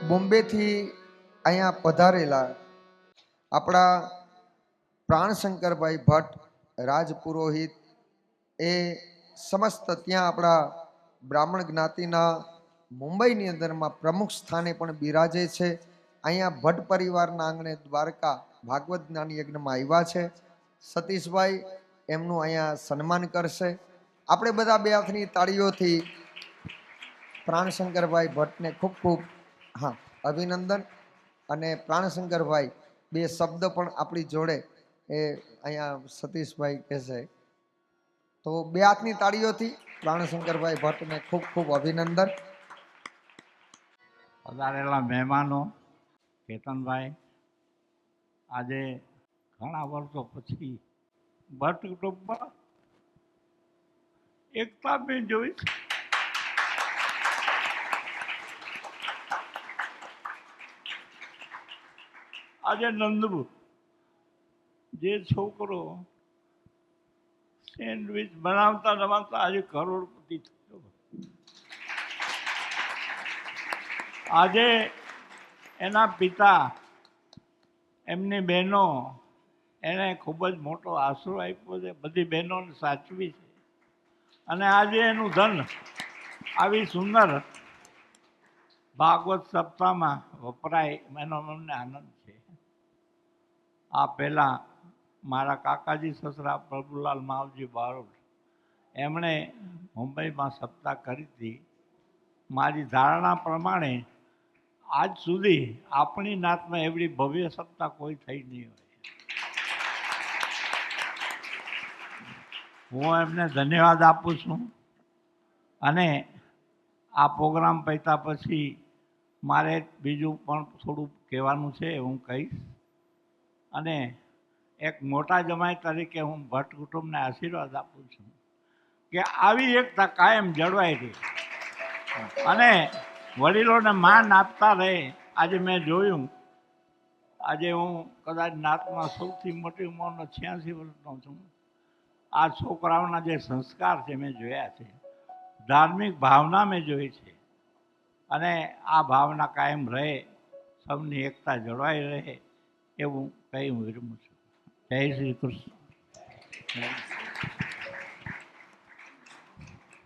બોમ્બેથી અહીંયા પધારેલા આપણા પ્રાણશંકરભાઈ ભટ્ટ રાજપુરોહિત એ સમસ્ત ત્યાં આપણા બ્રાહ્મણ જ્ઞાતિના મુંબઈની અંદરમાં પ્રમુખ સ્થાને પણ બિરાજે છે. અહીંયા ભટ્ટ પરિવારના આંગણે દ્વારકા ભાગવત જ્ઞાન યજ્ઞમાં આવ્યા છે. સતીશભાઈ એમનું અહીંયા સન્માન કરશે. આપણે બધા બે હાથની તાળીઓથી પ્રાણશંકરભાઈ ભટ્ટને ખૂબ ખૂબ અભિનંદન. અને પ્રાણશંકરભાઈ બે શબ્દ પણ આપણી જોડે એ અહીંયા સતીશભાઈ કહેશે. તો બે હાથની તાળીઓથી પ્રાણશંકરભાઈ ભટ્ટને ખૂબ ખૂબ અભિનંદન. પધારેલા મહેમાનો, કેતનભાઈ, આજે ઘણા વર્ષો પછી ભટ્ટ કુટુંબમાં એકતા મેં જોઈ. આજે નંદુ જે છોકરો સેન્ડવિચ બનાવતા બનાવતા આજે કરોડપતિ થયો. આજે એના પિતા, એમની બહેનો એને ખૂબ જ મોટો આશરો આપ્યો છે, બધી બહેનોને સાચવી છે. અને આજે એનું ધન આવી સુંદર ભાગવત સપ્તાહમાં વપરાય એનો મને આનંદ છે. આ પહેલાં મારા કાકાજી સસરા પ્રભુલાલ માવજી બારોટ એમણે મુંબઈમાં સપ્તાહ કરી હતી. મારી ધારણા પ્રમાણે આજ સુધી આપણી નાતમાં એવડી ભવ્ય સપ્તાહ કોઈ થઈ નહીં હોય. હું એમને ધન્યવાદ આપું છું. અને આ પ્રોગ્રામ પત્યા પછી મારે બીજું પણ થોડું કહેવાનું છે, હું કહીશ. અને એક મોટા જમાઈ તરીકે હું ભટ્ટ કુટુંબને આશીર્વાદ આપું છું કે આવી એકતા કાયમ જળવાઈ રહી અને વડીલોને માન આપતા રહે. આજે મેં જોયું, આજે હું કદાચ નાતમાં સૌથી મોટી ઉંમરનો 86 વર્ષનો છું. આ છોકરાઓના જે સંસ્કાર છે મેં જોયા છે, ધાર્મિક ભાવના મેં જોઈ છે. અને આ ભાવના કાયમ રહે, સૌની એકતા જળવાઈ રહે એવું કહી હું વિરમું છું. જય શ્રી કૃષ્ણ.